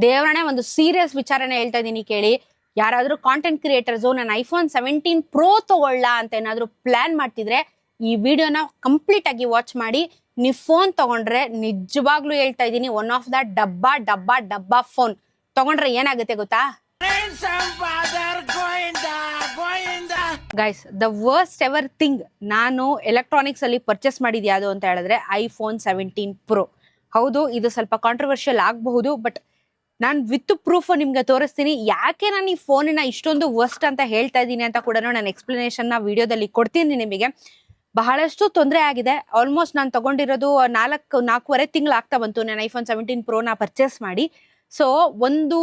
ದೇವರನೇ ಒಂದು ಸೀರಿಯಸ್ ವಿಚಾರನ ಹೇಳ್ತಾ ಇದೀನಿ ಕೇಳಿ. ಯಾರಾದ್ರೂ ಕಾಂಟೆಂಟ್ ಕ್ರಿಯೇಟರ್ಸ್ ನಾನು ಐಫೋನ್ 17 Pro ತಗೊಳ್ಳ ಅಂತ ಏನಾದ್ರು ಪ್ಲಾನ್ ಮಾಡ್ತಿದ್ರೆ ಈ ವಿಡಿಯೋನ ಕಂಪ್ಲೀಟ್ ಆಗಿ ವಾಚ್ ಮಾಡಿ. ನೀವು ಫೋನ್ ತಗೊಂಡ್ರೆ ನಿಜವಾಗ್ಲೂ ಹೇಳ್ತಾ ಇದೀನಿ, ಒನ್ ಆಫ್ ದ ಡಬ್ಬಾ ಫೋನ್ ತಗೊಂಡ್ರೆ ಏನಾಗುತ್ತೆ ಗೊತ್ತಾ guys? The worst ever thing ನಾನು ಎಲೆಕ್ಟ್ರಾನಿಕ್ಸ್ ಅಲ್ಲಿ ಪರ್ಚೇಸ್ ಮಾಡಿದ್ ಯಾವುದು ಅಂತ ಹೇಳಿದ್ರೆ ಐಫೋನ್ 17 Pro. ಹೌದು, ಇದು ಸ್ವಲ್ಪ ಕಾಂಟ್ರವರ್ಷಿಯಲ್ ಆಗಬಹುದು, ಬಟ್ ನಾನು ವಿತ್ ಪ್ರೂಫ್ ನಿಮ್ಗೆ ತೋರಿಸ್ತೀನಿ ಯಾಕೆ ನಾನು ಈ ಫೋನಿನ ಇಷ್ಟೊಂದು ವರ್ಸ್ಟ್ ಅಂತ ಹೇಳ್ತಾ ಇದ್ದೀನಿ ಅಂತ ಕೂಡ ನಾನು ಎಕ್ಸ್ಪ್ಲನೇಷನ್ ವಿಡಿಯೋದಲ್ಲಿ ಕೊಡ್ತೀನಿ ನಿಮಗೆ. ಬಹಳಷ್ಟು ತೊಂದರೆ ಆಗಿದೆ. ಆಲ್ಮೋಸ್ಟ್ ನಾನು ತಗೊಂಡಿರೋದು 4.5 ತಿಂಗಳು ಆಗ್ತಾ ಬಂತು ನಾನು ಐಫೋನ್ 17 Pro ನ ಪರ್ಚೇಸ್ ಮಾಡಿ. ಸೊ ಒಂದು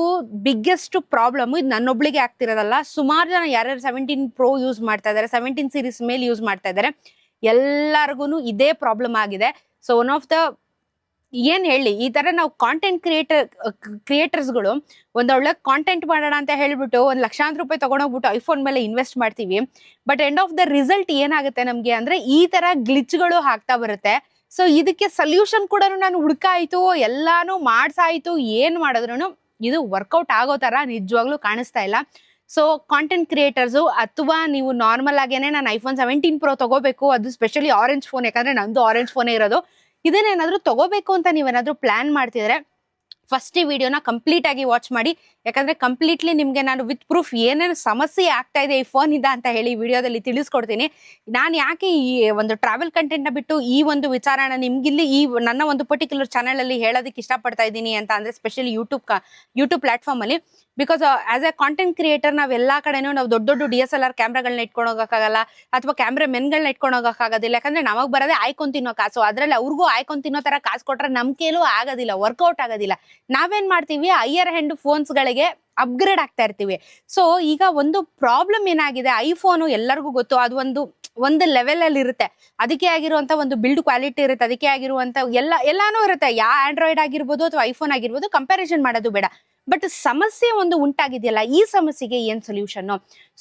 ಬಿಗ್ಗೆಸ್ಟ್ ಪ್ರಾಬ್ಲಮ್ ಇದು ನನ್ನೊಬ್ಳಿಗೆ ಆಗ್ತಿರೋದಲ್ಲ, ಸುಮಾರು ಜನ ಯಾರ್ಯಾರು 17 Pro ಯೂಸ್ ಮಾಡ್ತಾ ಇದ್ದಾರೆ, 17 ಸೀರೀಸ್ ಮೇಲೆ ಯೂಸ್ ಮಾಡ್ತಾ ಇದ್ದಾರೆ, ಎಲ್ಲರಿಗೂ ಇದೇ ಪ್ರಾಬ್ಲಮ್ ಆಗಿದೆ. ಸೊ ಒನ್ ಆಫ್ ದ ಏನ್ ಹೇಳಿ, ಈ ತರ ನಾವು ಕಾಂಟೆಂಟ್ ಕ್ರಿಯೇಟರ್ಸ್ಗಳು ಒಂದೊಳ್ಳೆ ಕಾಂಟೆಂಟ್ ಮಾಡೋಣ ಅಂತ ಹೇಳ್ಬಿಟ್ಟು ಲಕ್ಷಾಂತರ ರೂಪಾಯಿ ತಗೊಂಡೋಗ್ಬಿಟ್ಟು ಐಫೋನ್ ಮೇಲೆ ಇನ್ವೆಸ್ಟ್ ಮಾಡ್ತೀವಿ. But end of the result ಏನಾಗುತ್ತೆ ನಮ್ಗೆ ಅಂದ್ರೆ ಈ ತರ ಗ್ಲಿಚ್ಗಳು ಆಗ್ತಾ ಬರುತ್ತೆ. ಸೊ ಇದಕ್ಕೆ ಸೊಲ್ಯೂಷನ್ ಕೂಡ ನಾನು ಹುಡುಕಾಯ್ತು, ಎಲ್ಲಾನು ಮಾಡ್ಸಾಯ್ತು, ಏನ್ ಮಾಡಿದ್ರು ಇದು ವರ್ಕೌಟ್ ಆಗೋ ತರ ನಿಜವಾಗ್ಲೂ ಕಾಣಿಸ್ತಾ ಇಲ್ಲ. ಸೊ ಕಾಂಟೆಂಟ್ ಕ್ರಿಯೇಟರ್ಸು ಅಥವಾ ನೀವು ನಾರ್ಮಲ್ ಆಗೇನೆ ನಾನು ಐಫೋನ್ 17 Pro ತಗೋಬೇಕು, ಅದು ಸ್ಪೆಷಲಿ ಆರೆಂಜ್ ಫೋನ್, ಯಾಕಂದ್ರೆ ನಂದು ಆರೆಂಜ್ ಫೋನೇ ಇರೋದು, ಇದನ್ನೇನಾದ್ರೂ ತಗೋಬೇಕು ಅಂತ ನೀವೇನಾದ್ರೂ ಪ್ಲಾನ್ ಮಾಡ್ತಿದ್ರೆ ಫಸ್ಟ್ ಈ ವಿಡಿಯೋನ ಕಂಪ್ಲೀಟ್ ಆಗಿ ವಾಚ್ ಮಾಡಿ. ಯಾಕಂದ್ರೆ ಕಂಪ್ಲೀಟ್ಲಿ ನಿಮ್ಗೆ ನಾನು ವಿತ್ ಪ್ರೂಫ್ ಏನೇನು ಸಮಸ್ಯೆ ಆಗ್ತಾ ಇದೆ ಈ ಫೋನ್ ಇಂದ ಅಂತ ಹೇಳಿ ವಿಡಿಯೋದಲ್ಲಿ ತಿಳಿಸ್ಕೊಡ್ತೀನಿ. ನಾನು ಯಾಕೆ ಈ ಒಂದು ಟ್ರಾವೆಲ್ ಕಂಟೆಂಟ್ ನ ಬಿಟ್ಟು ಈ ಒಂದು ವಿಚಾರನ ನಿಮ್ಗಿಲ್ಲಿ ಈ ನನ್ನ ಒಂದು ಪರ್ಟಿಕ್ಯುಲರ್ ಚಾನಲ್ ಅಲ್ಲಿ ಹೇಳೋದಕ್ಕೆ ಇಷ್ಟಪಡ್ತಾ ಇದ್ದೀನಿ ಅಂತ ಅಂದ್ರೆ ಸ್ಪೆಷಲಿ ಯೂಟ್ಯೂಬ್ ಪ್ಲಾಟ್ಫಾರ್ಮ್ ಅಲ್ಲಿ. Because as A content creator ನಾವೆಲ್ಲಾ ಕಡೆನೂ ನಾವು ದೊಡ್ಡ DSLR ಕ್ಯಾಮ್ರಾಗಳನ್ನ ಇಟ್ಕೊಂಡು ಹೋಗಕ್ಕಾಗಲ್ಲ, ಅಥವಾ ಕ್ಯಾಮ್ರಾ ಮೆನ್ಗಳನ್ನ ಇಟ್ಕೊಂಡು ಹೋಗಕ್ಕಾಗೋದಿಲ್ಲ. ಯಾಕಂದ್ರೆ ನಮಗ್ ಬರೋದೇ ಆಯ್ಕೊಂಡ್ ತಿನ್ನೋ ಕಾಸು, ಅದ್ರಲ್ಲಿ ಅವ್ರಿಗೂ ಆಯ್ಕೊಂಡ್ ತಿನ್ನೋ ತರ ಕಾಸು ಕೊಟ್ರೆ ನಮ್ ಕೈಲೂ ಆಗೋದಿಲ್ಲ, ವರ್ಕೌಟ್ ಆಗೋದಿಲ್ಲ. ನಾವೇನ್ ಮಾಡ್ತೀವಿ, ಹೈಯರ್ ಹ್ಯಾಂಡ್ ಫೋನ್ಸ್ ಗಳಿಗೆ ಅಪ್ಗ್ರೇಡ್ ಆಗ್ತಾ ಇರ್ತೀವಿ. ಸೊ ಈಗ ಒಂದು ಪ್ರಾಬ್ಲಮ್ ಏನಾಗಿದೆ, ಐಫೋನು ಎಲ್ಲರಿಗೂ ಗೊತ್ತು, ಅದು ಒಂದು ಲೆವೆಲ್ ಅಲ್ಲಿ ಇರುತ್ತೆ, ಅದಕ್ಕೆ ಆಗಿರುವಂತ ಒಂದು ಬಿಲ್ಡ್ ಕ್ವಾಲಿಟಿ ಇರುತ್ತೆ, ಅದಕ್ಕೆ ಆಗಿರುವಂತ ಎಲ್ಲಾನು ಇರುತ್ತೆ. ಆಂಡ್ರಾಯ್ಡ್ ಆಗಿರ್ಬೋದು ಅಥವಾ ಐಫೋನ್ ಆಗಿರ್ಬೋದು, ಕಂಪ್ಯಾರಿಸನ್ ಮಾಡೋದು ಬೇಡ. ಬಟ್ ಸಮಸ್ಯೆ ಒಂದು ಉಂಟಾಗಿದೆಯಲ್ಲ, ಈ ಸಮಸ್ಯೆಗೆ ಏನ್ ಸೊಲ್ಯೂಷನ್?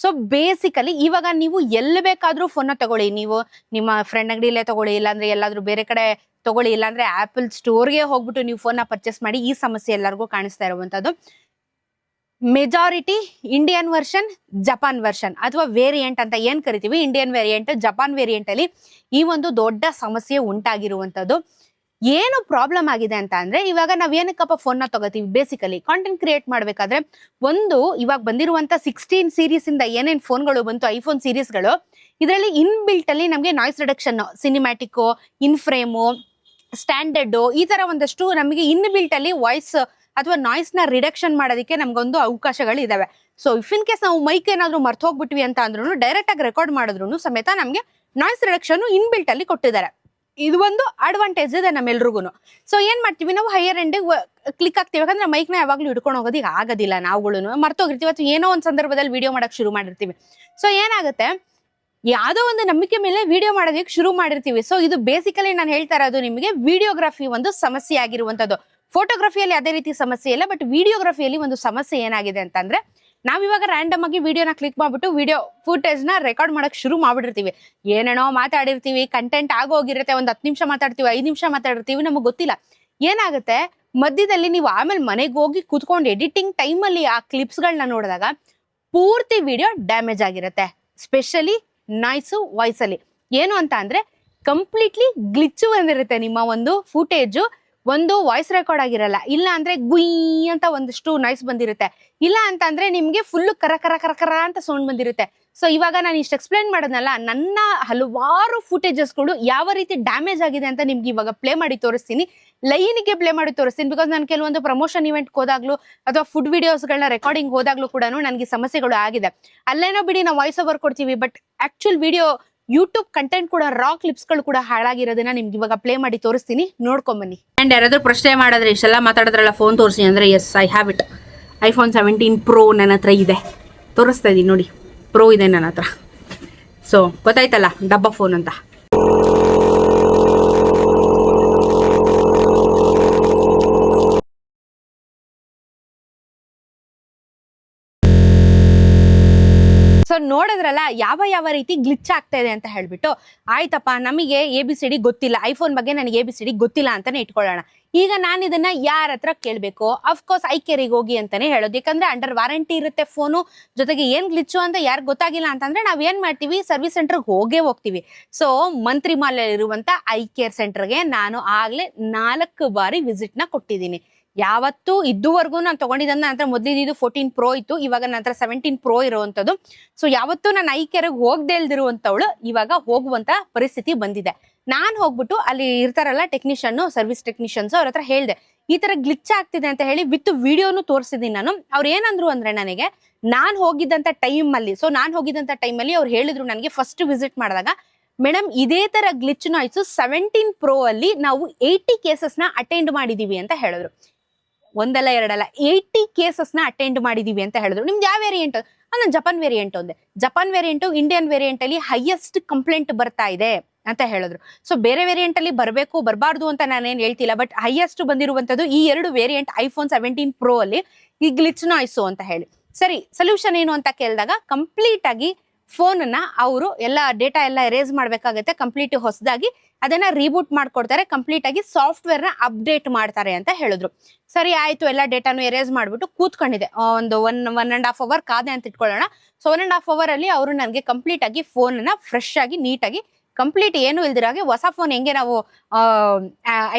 ಸೊ ಬೇಸಿಕಲಿ ಇವಾಗ ನೀವು ಎಲ್ಲಿ ಬೇಕಾದ್ರೂ ಫೋನ್ ತಗೊಳ್ಳಿ, ನೀವು ನಿಮ್ಮ ಫ್ರೆಂಡ್ ಅಂಗಡಿಯಲ್ಲೇ ತಗೊಳ್ಳಿ, ಇಲ್ಲಾಂದ್ರೆ ಎಲ್ಲಾದ್ರೂ ಬೇರೆ ಕಡೆ ತಗೊಳ್ಳಿ, ಇಲ್ಲಾಂದ್ರೆ ಆಪಲ್ ಸ್ಟೋರ್ಗೆ ಹೋಗ್ಬಿಟ್ಟು ನೀವು ಫೋನ್ ಪರ್ಚೇಸ್ ಮಾಡಿ. ಈ ಸಮಸ್ಯೆ ಎಲ್ಲರಿಗೂ ಕಾಣಿಸ್ತಾ ಇರುವಂತದ್ದು. Majority Indian version, Japan version ಅಥವಾ ವೇರಿಯಂಟ್ ಅಂತ ಏನ್ ಕರಿತೀವಿ, ಇಂಡಿಯನ್ ವೇರಿಯಂಟ್, ಜಪಾನ್ ವೇರಿಯಂಟ್ ಅಲ್ಲಿ ಈ ಒಂದು ದೊಡ್ಡ ಸಮಸ್ಯೆ ಉಂಟಾಗಿರುವಂತದ್ದು. ಏನು ಪ್ರಾಬ್ಲಮ್ ಆಗಿದೆ ಅಂತ ಅಂದ್ರೆ, ಇವಾಗ ನಾವ್ ಏನಕ್ಕಪ್ಪ ಫೋನ್ ನ ತಗೋತೀವಿ, ಬೇಸಿಕಲಿ ಕಾಂಟೆಂಟ್ ಕ್ರಿಯೇಟ್ ಮಾಡ್ಬೇಕಾದ್ರೆ ಇವಾಗ ಬಂದಿರುವಂತ 16 ಸೀರೀಸ್ ಇಂದ ಏನೇನ್ ಫೋನ್ಗಳು ಬಂತು, ಐಫೋನ್ ಸೀರೀಸ್ಗಳು, ಇದರಲ್ಲಿ ಇನ್ ಬಿಲ್ಟ್ ಅಲ್ಲಿ ನಮ್ಗೆ ನಾಯ್ಸ್ ರಿಡಕ್ಷನ್, ಸಿನಿಮ್ಯಾಟಿಕ್, ಇನ್ಫ್ರೇಮು, ಸ್ಟ್ಯಾಂಡರ್ಡ್, ಈ ತರ ಒಂದಷ್ಟು ನಮಗೆ ಇನ್ ಬಿಲ್ಟ್ ಅಲ್ಲಿ ವಾಯ್ಸ್ ಅಥವಾ ನಾಯ್ಸ್ ನ ರಿಡಕ್ಷನ್ ಮಾಡೋದಕ್ಕೆ ನಮ್ಗೊಂದು ಅವಕಾಶಗಳು ಇದಾವೆ. ಸೊ ಇಫ್ ಇನ್ ಕೇಸ್ ನಾವು ಮೈಕ್ ಏನಾದ್ರು ಮರ್ತು ಹೋಗ್ಬಿಟ್ವಿ ಅಂತ ಅಂದ್ರೂ ಡೈರೆಕ್ಟ್ ಆಗಿ ರೆಕಾರ್ಡ್ ಮಾಡಿದ್ರು ಸಮೇತ ನಮ್ಗೆ ನಾಯ್ಸ್ ರಿಡಕ್ಷನ್ ಇನ್ ಬಿಲ್ಟ್ ಅಲ್ಲಿ ಕೊಟ್ಟಿದ್ದಾರೆ. ಇದು ಒಂದು ಅಡ್ವಾಂಟೇಜ್ ಇದೆ ನಮ್ಮೆಲ್ರಿಗೂ. ಸೊ ಏನ್ ಮಾಡ್ತೀವಿ, ನಾವು ಹೈಯರ್ ಎಂಡ್ ಕ್ಲಿಕ್ ಆಗ್ತೀವಿ, ಯಾಕಂದ್ರೆ ಮೈಕ್ ನ ಯಾವಾಗ್ಲೂ ಹಿಡ್ಕೊಂಡು ಹೋಗೋದಿಗೆ ಆಗೋದಿಲ್ಲ, ನಾವುಗಳು ಮರ್ತೋಗಿರ್ತೀವಿ ಅಥವಾ ಏನೋ ಒಂದ್ ಸಂದರ್ಭದಲ್ಲಿ ವಿಡಿಯೋ ಮಾಡಕ್ ಶುರು ಮಾಡಿರ್ತೀವಿ. ಸೊ ಏನಾಗುತ್ತೆ, ಯಾವ್ದೋ ಒಂದು ನಂಬಿಕೆ ಮೇಲೆ ವಿಡಿಯೋ ಮಾಡೋದಕ್ಕೆ ಶುರು ಮಾಡಿರ್ತೀವಿ. ಸೊ ಇದು ಬೇಸಿಕಲಿ ನಾನು ಹೇಳ್ತಾ ಇರೋದು ನಿಮಗೆ ವಿಡಿಯೋಗ್ರಫಿ ಒಂದು ಸಮಸ್ಯೆ ಆಗಿರುವಂತದ್ದು. ಫೋಟೋಗ್ರಫಿಯಲ್ಲಿ ಅದೇ ರೀತಿ ಸಮಸ್ಯೆ ಇಲ್ಲ, ಬಟ್ ವಿಡಿಯೋಗ್ರಫಿಯಲ್ಲಿ ಒಂದು ಸಮಸ್ಯೆ ಏನಾಗಿದೆ ಅಂತಂದ್ರೆ, ನಾವಿವಾಗ ರ್ಯಾಂಡಮ್ ಆಗಿ ವಿಡಿಯೋನ ಕ್ಲಿಕ್ ಮಾಡ್ಬಿಟ್ಟು ವಿಡಿಯೋ ಫುಟೇಜ್ ನ ರೆಕಾರ್ಡ್ ಮಾಡಕ್ ಶುರು ಮಾಡ್ಬಿಟ್ಟಿರ್ತೀವಿ. ಏನೇನೋ ಮಾತಾಡಿರ್ತೀವಿ, ಕಂಟೆಂಟ್ ಆಗೋಗಿರುತ್ತೆ, ಒಂದ್ 10 ನಿಮಿಷ ಮಾತಾಡ್ತೀವಿ, 5 ನಿಮಿಷ ಮಾತಾಡಿರ್ತೀವಿ, ನಮಗ್ ಗೊತ್ತಿಲ್ಲ. ಏನಾಗುತ್ತೆ, ಮಧ್ಯದಲ್ಲಿ ನೀವು ಆಮೇಲೆ ಮನೆಗೆ ಹೋಗಿ ಕೂತ್ಕೊಂಡು ಎಡಿಟಿಂಗ್ ಟೈಮ್ ಅಲ್ಲಿ ಆ ಕ್ಲಿಪ್ಸ್ ಗಳನ್ನ ನೋಡಿದಾಗ ಪೂರ್ತಿ ವಿಡಿಯೋ ಡ್ಯಾಮೇಜ್ ಆಗಿರುತ್ತೆ. ಸ್ಪೆಷಲಿ ನಾಯ್ಸು, ವಾಯ್ಸ್ ಅಲ್ಲಿ ಏನು ಅಂತ ಅಂದ್ರೆ ಕಂಪ್ಲೀಟ್ಲಿ ಗ್ಲಿಚ್ ಬಂದಿರುತ್ತೆ. ನಿಮ್ಮ ಒಂದು ಫುಟೇಜ್ ಒಂದು ವಾಯ್ಸ್ ರೆಕಾರ್ಡ್ ಆಗಿರಲ್ಲ, ಇಲ್ಲ ಅಂದ್ರೆ ಗುಯ್ ಅಂತ ಒಂದಷ್ಟು ನಾಯ್ಸ್ ಬಂದಿರುತ್ತೆ, ಇಲ್ಲ ಅಂತ ಅಂದ್ರೆ ನಿಮ್ಗೆ ಫುಲ್ ಕರ ಅಂತ ಸೌಂಡ್ ಬಂದಿರುತ್ತೆ. ಸೊ ಇವಾಗ ನಾನು ಇಷ್ಟು ಎಕ್ಸ್ಪ್ಲೈನ್ ಮಾಡೋದ್ನಲ್ಲ, ನನ್ನ ಹಲವಾರು ಫುಟೇಜಸ್ಗಳು ಯಾವ ರೀತಿ ಡ್ಯಾಮೇಜ್ ಆಗಿದೆ ಅಂತ ನಿಮ್ಗೆ ಇವಾಗ ಪ್ಲೇ ಮಾಡಿ ತೋರಿಸ್ತೀನಿ, ಲೈನ್ಗೆ ಪ್ಲೇ ಮಾಡಿ ತೋರಿಸ್ತೀನಿ. ಬಿಕಾಸ್ ನಾನು ಕೆಲವೊಂದು ಪ್ರಮೋಷನ್ ಇವೆಂಟ್ ಹೋದಾಗ್ಲೂ ಅಥವಾ ಫುಡ್ ವಿಡಿಯೋಸ್ಗಳನ್ನ ರೆಕಾರ್ಡಿಂಗ್ ಹೋದಾಗ್ಲೂ ಕೂಡ ನನಗೆ ಸಮಸ್ಯೆಗಳು ಆಗಿದೆ. ಅಲ್ಲೇನೋ ಬಿಡಿ ನಾವು ವಾಯ್ಸ್ ಓವರ್ ಕೊಡ್ತೀವಿ, but actual video YouTube content ಕೂಡ ರಾ ಕ್ಲಿಪ್ಸ್ ಗಳು ಕೂಡ ಹಾಳಾಗಿರೋದನ್ನ ನಿಮ್ಗೆ ಇವಾಗ ಪ್ಲೇ ಮಾಡಿ ತೋರಿಸ್ತೀನಿ, ನೋಡ್ಕೊಂಬನ್ನಿ. ಅಂಡ್ ಯಾರಾದ್ರೂ ಪ್ರಶ್ನೆ ಮಾಡಿದ್ರೆ ಇಷ್ಟೆಲ್ಲ ಮಾತಾಡಿದ್ರಲ್ಲ ಫೋನ್ ತೋರಿಸಿ ಅಂದ್ರೆ, yes I have it. IPhone 17 Pro ನನ್ನ ಹತ್ರ ಇದೆ, ತೋರಿಸ್ತಾ ಇದೀನಿ ನೋಡಿ, ಪ್ರೋ ಇದೆ ನನ್ನ ಹತ್ರ. ಸೊ ಗೊತ್ತಾಯ್ತಲ್ಲ, ಡಬ್ಬಾ ಫೋನ್ ಅಂತ. ಸೊ ನೋಡಿದ್ರಲ್ಲ ಯಾವ ರೀತಿ ಗ್ಲಿಚ್ ಆಗ್ತಾ ಇದೆ ಅಂತ ಹೇಳ್ಬಿಟ್ಟು. ಆಯ್ತಪ್ಪ, ನಮಗೆ ABCD ಗೊತ್ತಿಲ್ಲ, ಐಫೋನ್ ಬಗ್ಗೆ ನನಗೆ ABCD ಗೊತ್ತಿಲ್ಲ ಅಂತಾನೆ ಇಟ್ಕೊಳ್ಳೋಣ. ಈಗ ನಾನು ಇದನ್ನ ಯಾರ ಹತ್ರ ಕೇಳ್ಬೇಕು? ಅಫ್ಕೋರ್ಸ್ ಐಕೇರಿಗೆ ಹೋಗಿ ಅಂತಾನೆ ಹೇಳೋದು. ಯಾಕಂದ್ರೆ ಅಂಡರ್ ವಾರಂಟಿ ಇರುತ್ತೆ ಫೋನು, ಜೊತೆಗೆ ಏನ್ ಗ್ಲಿಚ್ಚು ಅಂತ ಯಾರು ಗೊತ್ತಾಗಿಲ್ಲ ಅಂತಂದ್ರೆ ನಾವ್ ಏನ್ ಮಾಡ್ತೀವಿ, ಸರ್ವಿಸ್ ಸೆಂಟರ್ಗೆ ಹೋಗ್ತೀವಿ. ಸೊ ಮಂತ್ರಿ ಮಾಲ್ ಇರುವಂತ ಐಕೇರ್ ಸೆಂಟರ್ಗೆ ನಾನು ಆಗ್ಲೇ 4 ಬಾರಿ ವಿಸಿಟ್ ನ ಕೊಟ್ಟಿದ್ದೀನಿ. ಯಾವತ್ತು ಇದುವರೆಗೂ ನಾನು ತಗೊಂಡಿದ್ದ ನಂತರ ಮೊದಲಿದ್ದು 14 Pro ಇತ್ತು, ಇವಾಗ ನಂತರ 17 Pro ಇರುವಂತದ್ದು. ಸೊ ಯಾವತ್ತು ನಾನು ಐಕೇರ್ಗೆ ಹೋಗದೆ ಇಲ್ದಿರುವಂತವಳು ಇವಾಗ ಹೋಗುವಂತ ಪರಿಸ್ಥಿತಿ ಬಂದಿದೆ. ನಾನ್ ಹೋಗ್ಬಿಟ್ಟು ಅಲ್ಲಿ ಇರ್ತಾರಲ್ಲ ಟೆಕ್ನಿಷಿಯನ್, ಸರ್ವಿಸ್ ಟೆಕ್ನಿಷಿಯನ್ಸ್, ಅವ್ರ ಹತ್ರ ಹೇಳ್ದೆ ಈ ತರ ಗ್ಲಿಚ್ ಆಗ್ತಿದೆ ಅಂತ ಹೇಳಿ, ವಿತ್ ವಿಡಿಯೋನು ತೋರಿಸಿದೀನಿ ನಾನು. ಅವ್ರು ಏನಂದ್ರು ಅಂದ್ರೆ ನನಗೆ, ನಾನ್ ಹೋಗಿದ್ದಂತ ಟೈಮ್ ಅಲ್ಲಿ ಅವ್ರು ಹೇಳಿದ್ರು ನನಗೆ ಫಸ್ಟ್ ವಿಸಿಟ್ ಮಾಡಿದಾಗ, ಮೇಡಮ್ ಇದೇ ತರ ಗ್ಲಿಚ್ ನಾಯ್ಸ್ 17 Pro ಅಲ್ಲಿ ನಾವು 80 ಕೇಸಸ್ ನ ಅಟೆಂಡ್ ಮಾಡಿದೀವಿ ಅಂತ ಹೇಳಿದ್ರು. ಒಂದಲ್ಲ ಎರಡಲ್ಲ 80 ಕೇಸಸ್ ನ ಅಟೆಂಡ್ ಮಾಡಿದೀವಿ ಅಂತ ಹೇಳಿದ್ರು. ನಿಮ್ದು ಯಾವ ವೇರಿಯಂಟ್? ನಾನು ಜಪಾನ್ ವೇರಿಯಂಟ್ ಒಂದೇ. ಜಪಾನ್ ವೇರಿಯಂಟ್ ಇಂಡಿಯನ್ ವೇರಿಯಂಟ್ ಅಲ್ಲಿ ಹೈಯೆಸ್ಟ್ ಕಂಪ್ಲೇಂಟ್ ಬರ್ತಾ ಇದೆ ಅಂತ ಹೇಳಿದ್ರು. ಸೊ ಬೇರೆ ವೇರಿಯಂಟ್ ಅಲ್ಲಿ ಬರಬೇಕು ಬರಬಾರ್ದು ಅಂತ ನಾನೇನ್ ಹೇಳ್ತಿಲ್ಲ, ಬಟ್ ಹೈಯೆಸ್ಟ್ ಬಂದಿರುವಂತದ್ದು ಈ 2 ವೇರಿಯಂಟ್ ಐಫೋನ್ 17 Pro ಅಲ್ಲಿ ಈ ಗ್ಲಿಚ್ ನಾಯ್ಸು ಅಂತ ಹೇಳಿ. ಸರಿ, ಸೊಲ್ಯೂಷನ್ ಏನು ಅಂತ ಕೇಳಿದಾಗ, ಕಂಪ್ಲೀಟ್ ಆಗಿ ಫೋನ್ ಅನ್ನ ಅವರು ಎಲ್ಲ ಡೇಟಾ ಎಲ್ಲ ಎರೇಸ್ ಮಾಡ್ಬೇಕಾಗತ್ತೆ, ಕಂಪ್ಲೀಟ್ ಹೊಸದಾಗಿ ಅದನ್ನ ರೀಬೂಟ್ ಮಾಡ್ಕೊಡ್ತಾರೆ, ಕಂಪ್ಲೀಟ್ ಆಗಿ ಸಾಫ್ಟ್ವೇರ್ ನ ಅಪ್ಡೇಟ್ ಮಾಡ್ತಾರೆ ಅಂತ ಹೇಳಿದ್ರು. ಸರಿ ಆಯ್ತು, ಎಲ್ಲ ಡೇಟಾನು ಎರೇಸ್ ಮಾಡ್ಬಿಟ್ಟು ಕೂತ್ಕೊಂಡಿದೆ. ಒಂದು 1.5 hour ಕಾದೆ ಅಂತ ಇಟ್ಕೊಳ್ಳೋಣ. ಸೊ 1.5 hour ಅಲ್ಲಿ ಅವರು ನನಗೆ ಕಂಪ್ಲೀಟ್ ಆಗಿ ಫೋನ್ ಅನ್ನ ಫ್ರೆಶ್ ಆಗಿ ನೀಟಾಗಿ ಕಂಪ್ಲೀಟ್ ಏನು ಇಲ್ದಿರಾಗೆ, ಹೊಸ ಫೋನ್ ಹೆಂಗೆ ನಾವು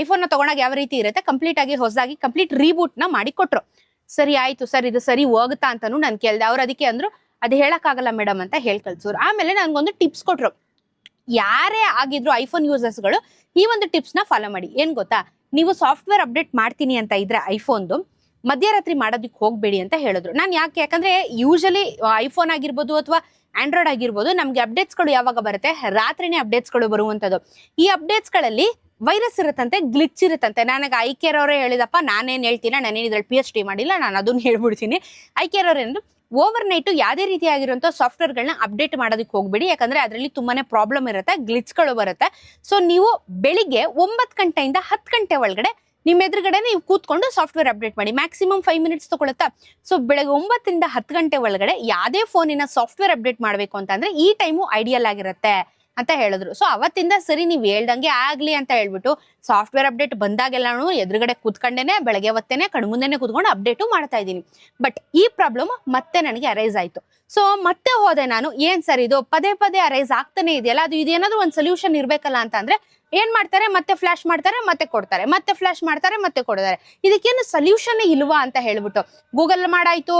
ಐಫೋನ್ ನ ತಗೊಂಡಾಗ ಯಾವ ರೀತಿ ಇರುತ್ತೆ, ಕಂಪ್ಲೀಟ್ ಆಗಿ ಹೊಸದಾಗಿ ಕಂಪ್ಲೀಟ್ ರೀಬೂಟ್ ನ ಮಾಡಿ ಕೊಟ್ರು. ಸರಿ ಆಯ್ತು ಸರ್, ಇದು ಸರಿ ಹೋಗುತ್ತಾ ಅಂತಾನು ನಾನು ಕೇಳ್ದೆ. ಅವ್ರು ಅದಕ್ಕೆ ಅಂದ್ರು, ಅದು ಹೇಳಕ್ಕಾಗಲ್ಲ ಮೇಡಮ್ ಅಂತ ಹೇಳಿ ಕಳ್ಸೋರು. ಆಮೇಲೆ ನನ್ಗೊಂದು ಟಿಪ್ಸ್ ಕೊಟ್ರು. ಯಾರೇ ಆಗಿದ್ರು ಐಫೋನ್ ಯೂಸರ್ಸ್ಗಳು ಈ ಒಂದು ಟಿಪ್ಸ್ ನ ಫಾಲೋ ಮಾಡಿ. ಏನ್ ಗೊತ್ತಾ, ನೀವು ಸಾಫ್ಟ್ವೇರ್ ಅಪ್ಡೇಟ್ ಮಾಡ್ತೀನಿ ಅಂತ ಇದ್ರೆ ಐಫೋನ್ದು ಮಧ್ಯರಾತ್ರಿ ಮಾಡೋದಕ್ಕೆ ಹೋಗ್ಬೇಡಿ ಅಂತ ಹೇಳಿದ್ರು. ನಾನು ಯಾಕಂದ್ರೆ ಯೂಶಲಿ ಐಫೋನ್ ಆಗಿರ್ಬೋದು ಅಥವಾ ಆಂಡ್ರಾಯ್ಡ್ ಆಗಿರ್ಬೋದು, ನಮ್ಗೆ ಅಪ್ಡೇಟ್ಸ್ಗಳು ಯಾವಾಗ ಬರುತ್ತೆ, ರಾತ್ರಿನೇ ಅಪ್ಡೇಟ್ಸ್ಗಳು ಬರುವಂತದ್ದು. ಈ ಅಪ್ಡೇಟ್ಸ್ಗಳಲ್ಲಿ ವೈರಸ್ ಇರುತ್ತಂತೆ, ಗ್ಲಿಚ್ ಇರುತ್ತಂತೆ. ನನಗೆ ಐಕೇರ್ ಅವರೇ ಹೇಳಿದಪ್ಪ, ನಾನೇನ್ ಹೇಳ್ತೀನಿ, ನಾನೇನು ಇದ್ರಲ್ಲಿ PhD ಮಾಡಿಲ್ಲ, ನಾನು ಅದನ್ನ ಹೇಳ್ಬಿಡ್ತೀನಿ. ಐಕೇರ್ ಅವ್ರೇನು, ಓವರ್ ನೈಟ್ ಯಾವುದೇ ರೀತಿಯಾಗಿರುವಂತಹ ಸಾಫ್ಟ್ವೇರ್ಗಳನ್ನ ಅಪ್ಡೇಟ್ ಮಾಡೋದಕ್ಕೆ ಹೋಗ್ಬೇಡಿ, ಯಾಕಂದ್ರೆ ಅದರಲ್ಲಿ ತುಂಬಾನೇ ಪ್ರಾಬ್ಲಮ್ ಇರುತ್ತೆ, ಗ್ಲಿಚ್ಗಳು ಬರುತ್ತೆ. ಸೊ ನೀವು ಬೆಳಿಗ್ಗೆ 9 ಗಂಟೆಯಿಂದ 10 ಗಂಟೆ ಒಳಗಡೆ ನಿಮ್ಮ ಎದುರುಗಡೆ ನೀವು ಕೂತ್ಕೊಂಡು ಸಾಫ್ಟ್ವೇರ್ ಅಪ್ಡೇಟ್ ಮಾಡಿ. Maximum 5 minutes ತಗೊಳುತ್ತಾ. ಸೊ ಬೆಳಗ್ಗೆ 9 ರಿಂದ 10 ಗಂಟೆ ಒಳಗಡೆ ಯಾವುದೇ ಫೋನಿನ ಸಾಫ್ಟ್ವೇರ್ ಅಪ್ಡೇಟ್ ಮಾಡಬೇಕು ಅಂತಂದ್ರೆ ಈ ಟೈಮು ಐಡಿಯಲ್ ಆಗಿರುತ್ತೆ ಅಂತ ಹೇಳಿದ್ರು. ಸೊ ಅವತ್ತಿಂದ ಸರಿ, ನೀವ್ ಹೇಳ್ದಂಗೆ ಆಗ್ಲಿ ಅಂತ ಹೇಳ್ಬಿಟ್ಟು ಸಾಫ್ಟ್ವೇರ್ ಅಪ್ಡೇಟ್ ಬಂದಾಗೆಲ್ಲಾನು ಎದುರುಗಡೆ ಕೂತ್ಕೊಂಡೇನೆ ಬೆಳಗ್ಗೆ ಹೊತ್ತೇನೆ ಕಣ್ಮುಂದೆನೆ ಕೂತ್ಕೊಂಡು ಅಪ್ಡೇಟು ಮಾಡ್ತಾ ಇದ್ದೀನಿ. ಬಟ್ ಈ ಪ್ರಾಬ್ಲಮ್ ಮತ್ತೆ ನನಗೆ ಅರೈಸ್ ಆಯ್ತು. ಸೊ ಮತ್ತೆ ಹೋದೆ ನಾನು, ಏನ್ ಸರ್ ಇದು ಪದೇ ಅರೈಸ್ ಆಗ್ತಾನೆ ಇದೆಯಲ್ಲ, ಅದು ಇದೇನಾದ್ರೂ ಒಂದು ಸೊಲ್ಯೂಷನ್ ಇರ್ಬೇಕಲ್ಲ ಅಂತ ಅಂದ್ರೆ ಏನ್ ಮಾಡ್ತಾರೆ, ಮತ್ತೆ ಫ್ಲಾಶ್ ಮಾಡ್ತಾರೆ, ಮತ್ತೆ ಕೊಡ್ತಾರೆ, ಮತ್ತೆ ಫ್ಲಾಶ್ ಮಾಡ್ತಾರೆ, ಮತ್ತೆ ಕೊಡ್ತಾರೆ. ಇದಕ್ಕೇನು ಸೊಲ್ಯೂಷನ್ ಇಲ್ವಾ ಅಂತ ಹೇಳ್ಬಿಟ್ಟು ಗೂಗಲ್ ಮಾಡಾಯ್ತು,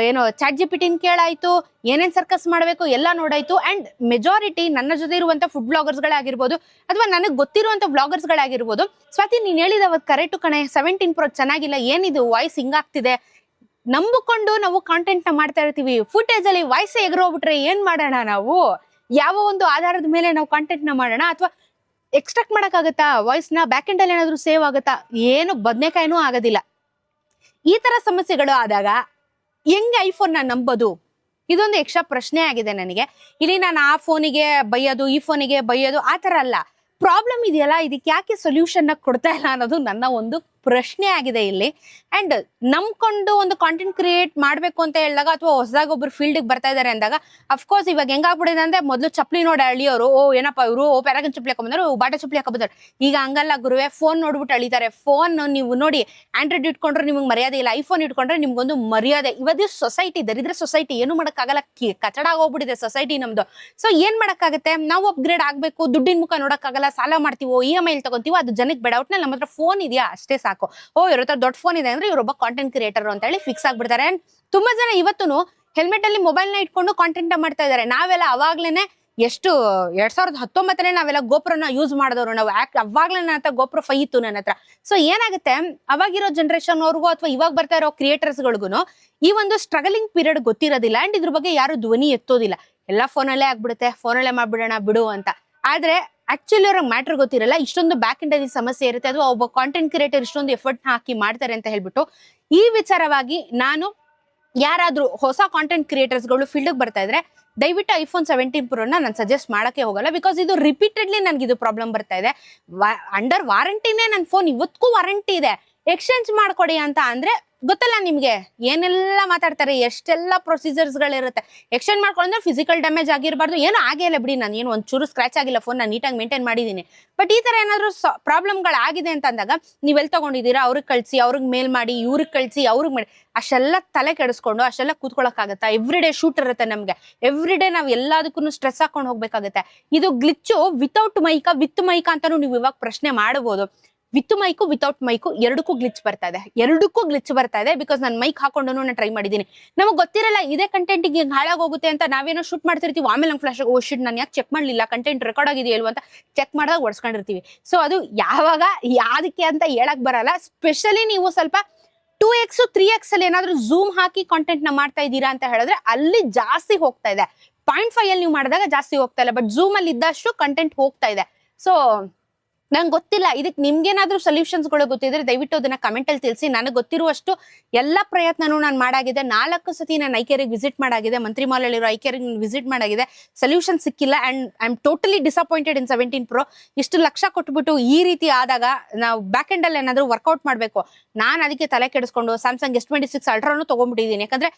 ಏನೋ ChatGPT ಕೇಳಾಯ್ತು, ಏನೇನ್ ಸರ್ಕಸ್ ಮಾಡ್ಬೇಕು ಎಲ್ಲ ನೋಡಾಯ್ತು. ಅಂಡ್ ಮೆಜಾರಿಟಿ ನನ್ನ ಜೊತೆ ಇರುವಂತ ಫುಡ್ ಬ್ಲಾಗರ್ಸ್ ಗಳಾಗಿರ್ಬೋದು ಅಥವಾ ನನಗೆ ಗೊತ್ತಿರುವಂತ ಬ್ಲಾಗರ್ಸ್ ಗಳಾಗಿರ್ಬೋದು, ಸ್ವಾತಿ ನೀನ್ ಹೇಳಿದ ಕರೆಕ್ಟು ಕಣೆ, 17 Pro ಚೆನ್ನಾಗಿಲ್ಲ, ಏನಿದು ವಾಯ್ಸ್ ಹಿಂಗಾಗ್ತಿದೆ, ನಂಬಿಕೊಂಡು ನಾವು ಕಾಂಟೆಂಟ್ ನ ಮಾಡ್ತಾ ಇರ್ತೀವಿ, ಫುಟೇಜ್ ಅಲ್ಲಿ ವಾಯ್ಸ್ ಎಗರೋಗ್ಬಿಟ್ರೆ ಏನ್ ಮಾಡೋಣ ನಾವು? ಯಾವ ಒಂದು ಆಧಾರದ ಮೇಲೆ ನಾವು ಕಾಂಟೆಂಟ್ ನ ಮಾಡೋಣ? ಅಥವಾ ಎಕ್ಸ್ಟ್ರಾಕ್ಟ್ ಮಾಡಕ್ಕಾಗತ್ತಾ ವಾಯ್ಸ್ ನ? ಬ್ಯಾಕ್ ಎಂಡ್ ಅಲ್ಲಿ ಏನಾದ್ರು ಸೇವ್ ಆಗುತ್ತಾ? ಏನು ಬದನೆಕಾಯಿನೂ ಆಗೋದಿಲ್ಲ. ಈ ತರ ಸಮಸ್ಯೆಗಳು ಆದಾಗ ಹೆಂಗ್ ಐಫೋನ್ ನ ನಂಬೋದು? ಇದೊಂದು ಎಕ್ಸ್ಟ್ರಾ ಪ್ರಶ್ನೆ ಆಗಿದೆ ನನಗೆ. ಇಲ್ಲಿ ನಾನು ಆ ಫೋನಿಗೆ ಬೈಯೋದು, ಈ ಫೋನಿಗೆ ಬೈಯೋದು ಆ ತರ ಅಲ್ಲ. ಪ್ರಾಬ್ಲಮ್ ಇದೆಯಲ್ಲ, ಇದಕ್ಕೆ ಯಾಕೆ ಸೊಲ್ಯೂಷನ್ ಕೊಡ್ತಾ ಇಲ್ಲ ಅನ್ನೋದು ನನ್ನ ಒಂದು ಪ್ರಶ್ನೆ ಆಗಿದೆ ಇಲ್ಲಿ. ಅಂಡ್ ನಂಬ್ಕೊಂಡು ಒಂದು ಕಾಂಟೆಂಟ್ ಕ್ರಿಯೇಟ್ ಮಾಡ್ಬೇಕು ಅಂತ ಹೇಳಿದಾಗ, ಅಥವಾ ಹೊಸದಾಗ ಒಬ್ರು ಫೀಲ್ಡ್ ಬರ್ತಾ ಇದಾರೆ ಅಂದಾಗ, ಅಫ್ಕೋರ್ಸ್ ಇವಾಗ ಹೆಂಗಾಗ್ಬಿಡಿದೆ ಅಂದ್ರೆ, ಮೊದಲು ಚಪ್ಪಲಿ ನೋಡಿ ಅಳಿಯೋರು, ಏನಪ್ಪಾ ಇವರು ಪ್ಯಾರಾಗನ್ ಚಪ್ಪಲಿ ಹಾಕೊಂಡ್ಬಂದ್ರು, ಬಾಟಾ ಚಪ್ಪಲಿ ಹಾಕೊಂಡ್ಬಂದ್ರು. ಈಗ ಹಂಗಲ್ಲ ಗುರುವೆ, ಫೋನ್ ನೋಡ್ಬಿಟ್ಟು ಅಳಿತಾರೆ. ಫೋನ್ ನೀವು ನೋಡಿ, ಆಂಡ್ರಾಯ್ಡ್ ಇಟ್ಕೊಂಡ್ರೆ ನಿಮ್ಗೆ ಮರ್ಯಾದೆ ಇಲ್ಲ, ಐಫೋನ್ ಇಟ್ಕೊಂಡ್ರೆ ನಿಮ್ಗೊಂದು ಮರ್ಯಾದೆ. ಇವತ್ತು ಸೊಸೈಟಿ ದರಿದ್ರ ಸೊಸೈಟಿ, ಏನು ಮಾಡಕ್ಕಾಗಲ್ಲ, ಕಚಡ ಆಗೋಗ್ಬಿಟ್ಟಿದೆ ಸೊಸೈಟಿ ನಮ್ದು. ಸೊ ಏನ್ ಮಾಡಕ್ಕಾಗತ್ತೆ, ನಾವು ಅಪ್ಗ್ರೇಡ್ ಆಗ್ಬೇಕು, ದುಡ್ಡಿನ ಮುಖ ನೋಡಕ್ಕಾಗಲ್ಲ, ಸಾಲ ಮಾಡ್ತೀವೋ, EMI ತಗೊಂತೀವೋ, ಅದು ಜನಕ್ಕೆ ಬೇಡ. ಒಟ್ನಲ್ಲಿ ನಮ್ಮ ಹತ್ರ ಫೋನ್ ಇದೆಯಾ ಅಷ್ಟೇ ಸಾಕು. ಇವ್ರ ಹತ್ರ ದೊಡ್ಡ ಫೋನ್ ಇದೆ ಅಂದ್ರೆ ಇವರೊಬ್ಬ ಕಾಂಟೆಂಟ್ ಕ್ರಿಯೇಟರ್ ಅಂತ ಹೇಳಿ ಫಿಕ್ಸ್ ಆಗ್ಬಿಡ್ತಾರೆ. ತುಂಬಾ ಜನ ಇವತ್ತು ಹೆಲ್ಮೆಟ್ ಅಲ್ಲಿ ಮೊಬೈಲ್ ನ ಇಟ್ಕೊಂಡು ಕಾಂಟೆಂಟ್ ಮಾಡ್ತಾ ಇದಾರೆ. ನಾವೆಲ್ಲ ಅವಾಗ್ಲೇನೆ ಎಷ್ಟು 2019 ನಾವೆಲ್ಲ ಗೋಪ್ರನ ಯೂಸ್ ಮಾಡಿದವರು ನಾವು. ಅವಾಗ್ಲೇ ನನ್ನ ಹತ್ರ ಗೋಪ್ರ 5 ಇತ್ತು ನನ್ನ ಹತ್ರ. ಸೊ ಏನಾಗುತ್ತೆ, ಅವಾಗಿರೋ ಜನರೇಷನ್ ಅವ್ರಿಗೂ ಅಥವಾ ಇವಾಗ ಬರ್ತಾ ಇರೋ ಕ್ರಿಯೇಟರ್ಸ್ ಗಳಿಗೂ ಈ ಒಂದು ಸ್ಟ್ರಗಲಿಂಗ್ ಪೀರಿಯಡ್ ಗೊತ್ತಿರೋದಿಲ್ಲ. ಅಂಡ್ ಇದ್ರ ಬಗ್ಗೆ ಯಾರು ಧ್ವನಿ ಎತ್ತೋದಿಲ್ಲ. ಎಲ್ಲ ಫೋನಲ್ಲೇ ಆಗ್ಬಿಡುತ್ತೆ, ಫೋನಲ್ಲೇ ಮಾಡ್ಬಿಡೋಣ ಬಿಡು ಅಂತ. ಆದ್ರೆ ಆಕ್ಚುಲಿ ಅವ್ರಿಗೆ ಮ್ಯಾಟರ್ ಗೊತ್ತಿರಲ್ಲ, ಇಷ್ಟೊಂದು ಬ್ಯಾಕ್ ಎಂಡ್ ಅಲ್ಲಿ ಸಮಸ್ಯೆ ಇರುತ್ತೆ, ಅಥವಾ ಒಬ್ಬ ಕಾಂಟೆಂಟ್ ಕ್ರಿಯೇಟರ್ ಇಷ್ಟೊಂದು ಎಫರ್ಟ್ ಹಾಕಿ ಮಾಡ್ತಾರೆ ಅಂತ ಹೇಳ್ಬಿಟ್ಟು. ಈ ವಿಚಾರವಾಗಿ ನಾನು ಯಾರಾದ್ರೂ ಹೊಸ ಕಾಂಟೆಂಟ್ ಕ್ರಿಯೇಟರ್ಸ್ ಗಳು ಫೀಲ್ಡ್ ಬರ್ತಾ ಇದ್ರೆ ದಯವಿಟ್ಟು ಐಫೋನ್ 17 Pro ನಾನು ಸಜೆಸ್ಟ್ ಮಾಡಕ್ಕೆ ಹೋಗಲ್ಲ. ಬಿಕಾಸ್ ಇದು ರಿಪೀಟೆಡ್ಲಿ ನನ್ಗೆ ಇದು ಪ್ರಾಬ್ಲಮ್ ಬರ್ತಾ ಇದೆ. ಅಂಡರ್ ವಾರಂಟಿನೇ ನನ್ನ ಫೋನ್, ಇವತ್ತಿಗೂ ವಾರಂಟಿ ಇದೆ. ಎಕ್ಸ್ಚೇಂಜ್ ಮಾಡ್ಕೊಡಿ ಅಂತ ಅಂದ್ರೆ ಗೊತ್ತಲ್ಲ ನಿಮ್ಗೆ ಏನೆಲ್ಲ ಮಾತಾಡ್ತಾರೆ, ಎಷ್ಟೆಲ್ಲ ಪ್ರೊಸೀಜರ್ಸ್ ಗಳಿರುತ್ತೆ. ಎಕ್ಸ್ಚೇಂಜ್ ಮಾಡ್ಕೊಂಡ್ರೆ ಫಿಸಿಕಲ್ ಡ್ಯಾಮೇಜ್ ಆಗಿರಬಾರ್ದು, ಏನೋ ಆಗೇ ಇಲ್ಲ ಬಿಡಿ, ನಾನು ಏನು ಒಂಚೂರು ಸ್ಕ್ರಾಚ್ ಆಗಿಲ್ಲ, ಫೋನ್ ನಾನು ನೀಟಾಗಿ ಮೇಂಟೈನ್ ಮಾಡಿದ್ದೀನಿ. ಬಟ್ ಈ ತರ ಏನಾದ್ರು ಪ್ರಾಬ್ಲಮ್ಗಳಾಗಿದೆ ಅಂತ ಅಂದಾಗ ನೀವೆಲ್ಲಿ ತಗೊಂಡಿದ್ದೀರಾ, ಅವ್ರಿಗೆ ಕಳ್ಸಿ, ಅವ್ರಿಗೆ ಮೇಲ್ ಮಾಡಿ, ಇವ್ರಿಗೆ ಕಳ್ಸಿ, ಅವ್ರಿಗೆ ಮಾಡಿ, ಅಷ್ಟೆಲ್ಲ ತಲೆ ಕೆಡಿಸ್ಕೊಂಡು ಅಷ್ಟೆಲ್ಲ ಕೂತ್ಕೊಳಕ್ಕಾಗತ್ತಾ? ಎವ್ರಿ ಡೇ ಶೂಟ್ ಇರುತ್ತೆ ನಮ್ಗೆ, ಎವ್ರಿ ಡೇ ನಾವು ಎಲ್ಲದಕ್ಕೂ ಸ್ಟ್ರೆಸ್ ಹಾಕೊಂಡು ಹೋಗ್ಬೇಕಾಗತ್ತೆ. ಇದು glitch without mica with mica ಅಂತಾನು ನೀವು ಇವಾಗ ಪ್ರಶ್ನೆ ಮಾಡಬಹುದು. ವಿತ್ ಮೈಕು ವಿತೌಟ್ ಮೈಕು ಎರಡಕ್ಕೂ ಗ್ಲಿಚ್ ಬರ್ತಾ ಇದೆ ಬಿಕಾಸ್ ನಾನು ಮೈಕ್ ಹಾಕೊಂಡು ನಾನು ಟ್ರೈ ಮಾಡಿದ್ದೀನಿ. ನಮಗೆ ಗೊತ್ತಿರಲ್ಲ ಇದೇ ಕಂಟೆಂಟಿಗೆ ಹಾಳಾಗೋಗುತ್ತೆ ಅಂತ, ನಾವೇನೋ ಶೂಟ್ ಮಾಡ್ತಿರ್ತೀವಿ, ಆಮೇಲೆ ನಮ್ಗೆ ಫ್ಲಾಶ್ ಓ ಶಿಟ್ ನಾನು ಯಾಕೆ ಚೆಕ್ ಮಾಡಲಿಲ್ಲ, ಕಂಟೆಂಟ್ ರೆಕಾರ್ಡ್ ಆಗಿದೆಯಾ ಇಲ್ವಾ ಅಂತ ಚೆಕ್ ಮಾಡಿದಾಗ ಒಡ್ಸ್ಕೊಂಡಿರ್ತೀವಿ. ಸೊ ಅದು ಯಾವಾಗ ಯಾದಕ್ಕೆ ಅಂತ ಹೇಳಕ್ ಬರಲ್ಲ. ಸ್ಪೆಷಲಿ ನೀವು ಸ್ವಲ್ಪ 2x 3x ಅಲ್ಲಿ ಏನಾದ್ರು ಝೂಮ್ ಹಾಕಿ ಕಾಂಟೆಂಟ್ ನ ಮಾಡ್ತಾ ಇದ್ದೀರಾ ಅಂತ ಹೇಳಿದ್ರೆ ಅಲ್ಲಿ ಜಾಸ್ತಿ ಹೋಗ್ತಾ ಇದೆ. 0.5 ಅಲ್ಲಿ ನೀವು ಮಾಡಿದಾಗ ಜಾಸ್ತಿ ಹೋಗ್ತಾ ಇಲ್ಲ, ಬಟ್ ಝೂಮ್ ಅಲ್ಲಿ ಇದ್ದಷ್ಟು ಕಂಟೆಂಟ್ ಹೋಗ್ತಾ ಇದೆ. ಸೊ ನಂಗೆ ಗೊತ್ತಿಲ್ಲ, ಇದಕ್ಕೆ ನಿಮ್ಗೇನಾದ್ರೂ ಸೊಲ್ಯೂಷನ್ಸ್ಗಳು ಗೊತ್ತಿದ್ರೆ ದಯವಿಟ್ಟು ಅದನ್ನ ಕಮೆಂಟ್ ಅಲ್ಲಿ ತಿಳಿಸಿ. ನನಗೆ ಗೊತ್ತಿರುವಷ್ಟು ಎಲ್ಲ ಪ್ರಯತ್ನನೂ ನಾನು ಮಾಡಾಗಿದೆ. 4 ಸತಿ ನಾನು ಐಕೆರಿಗೆ ವಿಸಿಟ್ ಮಾಡಾಗಿದೆ, ಮಂತ್ರಿ ಮಾಲ್ ಅಲ್ಲಿರೋ ಐಕೆರಿಗೆ ವಿಸಿಟ್ ಮಾಡಾಗಿದೆ, ಸೊಲ್ಯೂಷನ್ ಸಿಕ್ಕಿಲ್ಲ. And I am totally disappointed in 17 Pro. ಇಷ್ಟು ಲಕ್ಷ ಕೊಟ್ಬಿಟ್ಟು ಈ ರೀತಿ ಆದಾಗ ನಾವು ಬ್ಯಾಕ್ ಎಂಡ್ ಅಲ್ಲಿ ಏನಾದ್ರು ವರ್ಕೌಟ್ ಮಾಡ್ಬೇಕು. ನಾನು ಅದಕ್ಕೆ ತಲೆ ಕೆಡಿಸ್ಕೊಂಡು ಸ್ಯಾಮ್ಸಂಗ್ S26 ಅಲ್ಟ್ರಾನು ತಗೊಂಡ್ಬಿಟ್ಟಿದ್ದೀನಿ. ಯಾಕಂದ್ರೆ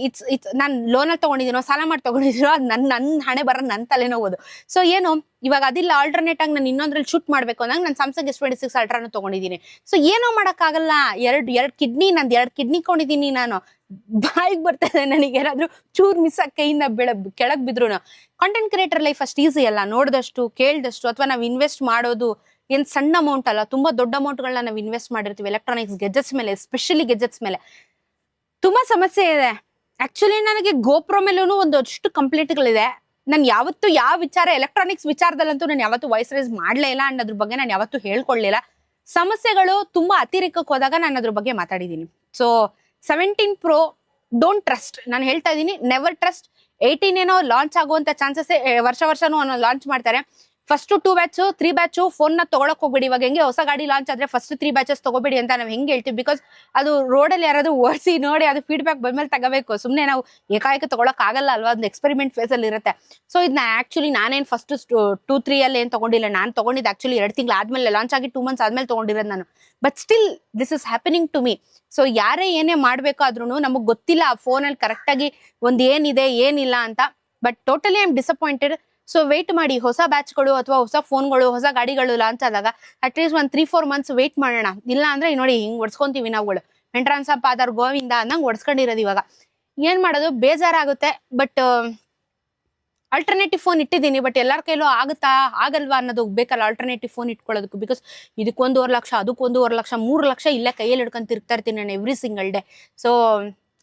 ಇಟ್ಸ್ ನಾನು ಲೋನಲ್ಲಿ ತಗೊಂಡಿದ್ದೀನೋ ಸಾಲ ಮಾಡಿ ತಗೊಂಡಿದ್ದೀನೋ ಅದು ನನ್ನ ಹಣೆ ಬರ ನನ್ನ ತಲೆನೋವುದು. ಸೊ ಏನು ಇವಾಗ ಅದಿಲ್ಲ, ಆಲ್ಟರ್ನೇಟ್ ಆಗಿ ನಾನು ಇನ್ನೊಂದ್ರಲ್ಲಿ ಶೂಟ್ ಮಾಡ್ಬೇಕು ಅಂದಾಗ ನಾನು ಸ್ಯಾಮ್ಸಂಗ್ S26 ಅಲ್ಟ್ರಾನು ತಗೊಂಡಿದ್ದೀನಿ. ಸೊ ಏನೋ ಮಾಡಕ್ಕಾಗಲ್ಲ, ಎರಡು ಕಿಡ್ನಿ ಕೊಂಡಿದ್ದೀನಿ ನಾನು. ಬಾಯಿಗೆ ಬರ್ತದೆ ನನಗೆ ಏನಾದ್ರು ಚೂರ್ ಮಿಸ್ ಆಗಿ ಕೈಯಿಂದ ಕೆಳಗ್ ಬಿದ್ರು. ಕಾಂಟೆಂಟ್ ಕ್ರಿಯೇಟರ್ ಲೈಫ್ ಅಷ್ಟು ಈಸಿ ಅಲ್ಲ, ನೋಡಿದಷ್ಟು ಕೇಳ್ದಷ್ಟು ಅಥವಾ ನಾವು ಇನ್ವೆಸ್ಟ್ ಮಾಡೋದು ಏನ್ ಸಣ್ಣ ಅಮೌಂಟ್ ಅಲ್ಲ, ತುಂಬಾ ದೊಡ್ಡ ಅಮೌಂಟ್ಗಳನ್ನ ನಾವು ಇನ್ವೆಸ್ಟ್ ಮಾಡಿರ್ತೀವಿ ಎಲೆಕ್ಟ್ರಾನಿಕ್ಸ್ ಗೆಜೆಟ್ಸ್ ಮೇಲೆ, ಎಸ್ಪೆಷಲಿ ಗೆಜೆಟ್ಸ್ ಮೇಲೆ. ತುಂಬಾ ಸಮಸ್ಯೆ ಇದೆ. ಆಕ್ಚುಲಿ ನನಗೆ ಗೋಪ್ರೋ ಮೇಲೂ ಒಂದಷ್ಟು ಕಂಪ್ಲೇಂಟ್ಗಳಿದೆ. ನಾನು ಯಾವತ್ತು ಯಾವ ವಿಚಾರ ಎಲೆಕ್ಟ್ರಾನಿಕ್ಸ್ ವಿಚಾರದಲ್ಲಂತೂ ನಾನು ಯಾವತ್ತು ವಾಯ್ಸ್ ರೈಸ್ ಮಾಡ್ಲೇ ಇಲ್ಲ. ಅಂಡ್ ಅದ್ರ ಬಗ್ಗೆ ನಾನು ಯಾವತ್ತು ಹೇಳ್ಕೊಳ್ಳಿಲ್ಲ. ಸಮಸ್ಯೆಗಳು ತುಂಬಾ ಅತಿರೇಕಕ್ಕೆ ಹೋದಾಗ ನಾನು ಅದ್ರ ಬಗ್ಗೆ ಮಾತಾಡಿದ್ದೀನಿ. ಸೊ 17 Pro ಡೋಂಟ್ ಟ್ರಸ್ಟ್, ನಾನು ಹೇಳ್ತಾ ಇದ್ದೀನಿ, ನೆವರ್ ಟ್ರಸ್ಟ್. 18 ಏನೋ ಲಾಂಚ್ ಆಗುವಂತ ಚಾನ್ಸಸ್ ವರ್ಷನೂ ಲಾಂಚ್ ಮಾಡ್ತಾರೆ. ಫಸ್ಟ್ 2 ಬ್ಯಾಚ್ 3 ಬ್ಯಾಚ್ ಫೋನ್ ನ ತಗೊಳಕ್ ಹೋಗ್ಬೇಡಿ. ಇವಾಗ ಹೆಂಗೆ ಹೊಸ ಗಾಡಿ ಲಾಂಚ್ ಆದ್ರೆ ಫಸ್ಟ್ 3 ಬ್ಯಾಚಸ್ ತಗೋಬೇಡಿ ಅಂತ ನಾವು ಹೆಂಗೆ ಹೇಳ್ತೀವಿ, ಬಿಕಾಸ್ ಅದು ರೋಡಲ್ಲಿ ಯಾರಾದ್ರೂ ಓಡಿಸಿ ನೋಡಿ ಅದು ಫೀಡ್ಬ್ಯಾಕ್ ಬಂದ್ಮೇಲೆ ತಗೋಬೇಕು. ಸುಮ್ನೆ ನಾವು ಏಕಾಏಕ ತಗೊಳಕ್ ಆಗಲ್ಲ ಅಲ್ವಾ, ಒಂದು ಎಕ್ಸ್ಪೆರಿಮೆಂಟ್ ಫೇಸ್ ಅಲ್ಲಿ ಇರುತ್ತೆ. ಸೊ ಇದನ್ನ ಆಕ್ಚುಲಿ ನಾನೇನ್ ಫಸ್ಟ್ 2-3 ಅಲ್ಲಿ ಏನ್ ತಗೊಂಡಿಲ್ಲ, ನಾನು ತಗೊಂಡಿದ್ದು ಆಕ್ಚುಲಿ 2 ತಿಂಗಳು ಆದ್ಮೇಲೆ, ಲಾಂಚ್ ಆಗಿ 2 ಮಂತ್ಸ್ ಆದ್ಮೇಲೆ ತಗೊಂಡಿರೋದು ನಾನು. But still this is happening to me. So ಯಾರೇ ಏನೇ ಮಾಡ್ಬೇಕಾದ್ರೂ ನಮಗ್ ಗೊತ್ತಿಲ್ಲ ಆ ಫೋನ್ ಅಲ್ಲಿ ಕರೆಕ್ಟ್ ಆಗಿ ಒಂದ್ ಏನಿದೆ ಏನಿಲ್ಲ ಅಂತ. But totally I am disappointed. So wait ಮಾಡಿ, ಹೊಸ ಬ್ಯಾಚ್ಗಳು ಅಥವಾ ಹೊಸ ಫೋನ್ಗಳು, ಹೊಸ ಗಾಡಿಗಳು ಲಾಂಚ್ ಆದಾಗ ಅಟ್ಲೀಸ್ಟ್ 1-3-4 ಮಂತ್ಸ್ ವೇಟ್ ಮಾಡೋಣ. ಇಲ್ಲ ಅಂದ್ರೆ ನೋಡಿ ಹಿಂಗ್ ಒಡ್ಸ್ಕೊಂತೀವಿ ನಾವುಗಳು, ಮೆಂಟ್ರಾನ್ಸ್ ಅಪ್ಪ ಆಧಾರ್ ಗೋವಿಂದ ಅನ್ನಂಗ್ ಒಡ್ಸ್ಕೊಂಡಿರೋದು. ಇವಾಗ ಏನ್ ಮಾಡೋದು, ಬೇಜಾರಾಗುತ್ತೆ. ಬಟ್ ಆಲ್ಟರ್ನೇಟಿವ್ ಫೋನ್ ಇಟ್ಟಿದ್ದೀನಿ, ಬಟ್ ಎಲ್ಲರ ಕೈಲೂ ಆಗುತ್ತಾ ಆಗಲ್ವಾ ಅನ್ನೋದು ಬೇಕಲ್ಲ ಆಲ್ಟರ್ನೇಟಿವ್ ಫೋನ್ ಇಟ್ಕೊಳ್ಳೋದಕ್ಕೂ. ಬಿಕಾಸ್ ಇದಕ್ಕೆ 1.5 ಲಕ್ಷ, ಅದಕ್ಕೆ 1.5 ಲಕ್ಷ, 3 ಲಕ್ಷ ಇಲ್ಲೇ ಕೈಯಲ್ಲಿ ಹಿಡ್ಕೊಂಡು ತಿರ್ಗ್ತಾ ಇರ್ತೀನಿ ನಾನು every single day. So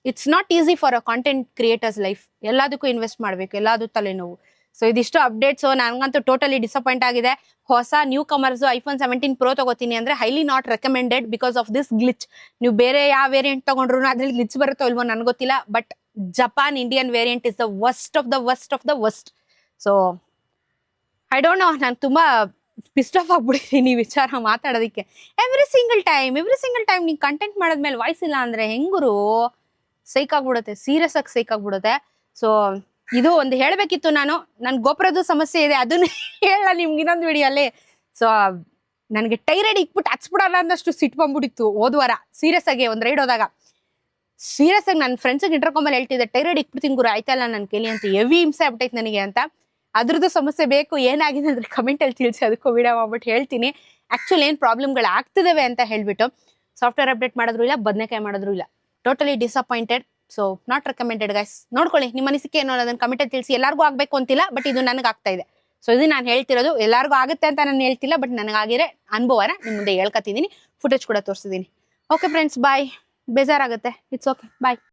it's not easy for a content creators life. ಎಲ್ಲದಕ್ಕೂ ಇನ್ವೆಸ್ಟ್ ಮಾಡ್ಬೇಕು, ಎಲ್ಲದೂ ತಲೆನೋವು. ಸೊ ಇದಿಷ್ಟು ಅಪ್ಡೇಟ್ಸ್. ನನಗಂತೂ ಟೋಟಲಿ ಡಿಸಪಾಯಿಂಟ್ ಆಗಿದೆ. ಹೊಸ ನ್ಯೂ ಕಮರ್ಸ್ iPhone 17 Pro ತಗೋತೀನಿ ಅಂದ್ರೆ highly not recommended because of this glitch. ನೀವು ಬೇರೆ ಯಾವ ವೇರಿಯಂಟ್ ತಗೊಂಡ್ರು ಅದ್ರಲ್ಲಿ ಗ್ಲಿಚ್ ಬರುತ್ತೋ ಇಲ್ವೋ ನನಗೆ ಗೊತ್ತಿಲ್ಲ. But Japan Indian variant is the worst of the worst. So I don't know, ನಾನು ತುಂಬಾ ಪಿಸ್ಟ್ ಆಫ್ ಆಗ್ಬಿಟ್ಟಿದ್ದೀನಿ ಈ ವಿಚಾರ ಮಾತಾಡೋದಕ್ಕೆ. ಎವ್ರಿ ಸಿಂಗಲ್ ಟೈಮ್ ನೀವು ಕಂಟೆಂಟ್ ಮಾಡೋದ್ಮೇಲೆ ವಾಯ್ಸ್ ಇಲ್ಲ ಅಂದ್ರೆ ಹೆಂಗುರು ಸೈಕ್ ಆಗ್ಬಿಡುತ್ತೆ, ಸೀರಿಯಸ್ ಆಗಿ ಸೈಕ್ ಆಗ್ಬಿಡುತ್ತೆ. ಸೊ ಇದು ಒಂದು ಹೇಳ್ಬೇಕಿತ್ತು. ನನ್ ಗೋಪುರದ ಸಮಸ್ಯೆ ಇದೆ, ಅದನ್ನ ಹೇಳ ನಿಮ್ಗೆ ಇನ್ನೊಂದು ವಿಡಿಯೋಲ್ಲಿ. ಸೊ ನನಗೆ ಟೈರೈಡ್ ಇಕ್ಬಿಟ್ಟು ಹಚ್ಬಿಡಲ್ಲ ಅನ್ನಷ್ಟು ಸಿಟ್ಟು ಬಂದ್ಬಿಟ್ಟಿತ್ತು ಹೋದ್ವಾರ. ಸೀರಿಯಸ್ ಆಗಿ ಒಂದ್ ರೈಡ್ ಹೋದಾಗ ಸೀರಿಯಸ್ ಆಗಿ ನನ್ನ ಫ್ರೆಂಡ್ಸ್ಗೆ ಇಂಟರ್ಕಾಮಲ್ಲಿ ಹೇಳ್ತಿದ್ದೆ, ಟೈರೈಡ್ ಇಕ್ಬಿಡ್ತೀನಿ ಗುರು, ಆಯ್ತಲ್ಲ ನನ್ನ ಕೇಳಿ ಅಂತ. ಹೆವಿ ಹಿಂಸೆ ಆಗ್ಬಿಟ್ಟೈತೆ ನನಗೆ ಅಂತ. ಅದ್ರದ್ದು ಸಮಸ್ಯೆ ಬೇಕು, ಏನಾಗಿದೆ ಅಂದ್ರೆ ಕಮೆಂಟ್ ಅಲ್ಲಿ ತಿಳಿಸಿ, ಅದಕ್ಕೂ ವಿಡಿಯೋ ಮಾಡ್ಬಿಟ್ಟು ಹೇಳ್ತೀನಿ ಆಕ್ಚುಲಿ ಏನ್ ಪ್ರಾಬ್ಲಮ್ಗಳು ಆಗ್ತಿದಾವೆ ಅಂತ ಹೇಳ್ಬಿಟ್ಟು. ಸಾಫ್ಟ್ವೇರ್ ಅಪ್ಡೇಟ್ ಮಾಡಿದ್ರು ಇಲ್ಲ, ಬದನೆಕಾಯಿ ಮಾಡಿದ್ರು ಇಲ್ಲ. Totally disappointed. So not recommended guys. ನೋಡ್ಕೊಳ್ಳಿ ನಿಮ್ಮ ಅನಿಸಿಕೆ ಏನೋ ಅದನ್ನ ಕಮೆಂಟ್ ಅಲ್ಲಿ ತಿಳಿಸಿ. ಎಲ್ಲರಿಗೂ ಆಗ್ಬೇಕು ಅಂತಿಲ್ಲ, ಬಟ್ ಇದು ನನಗೆ ಆಗ್ತಾ ಇದೆ. ಸೊ ಇದು ನಾನು ಹೇಳ್ತಿರೋದು, ಎಲ್ಲರಿಗೂ ಆಗುತ್ತೆ ಅಂತ ನಾನು ಹೇಳ್ತಿಲ್ಲ, ಬಟ್ ನನಗಾಗಿರೋ ಅನುಭವನ ನಿಮ್ಮ ಮುಂದೆ ಹೇಳ್ಕೊತಿದ್ದೀನಿ. ಫುಟೇಜ್ ಕೂಡ ತೋರಿಸಿದ್ದೀನಿ. ಓಕೆ ಫ್ರೆಂಡ್ಸ್, ಬಾಯ್. ಬೇಜಾರಾಗುತ್ತೆ, ಇಟ್ಸ್ ಓಕೆ, ಬಾಯ್.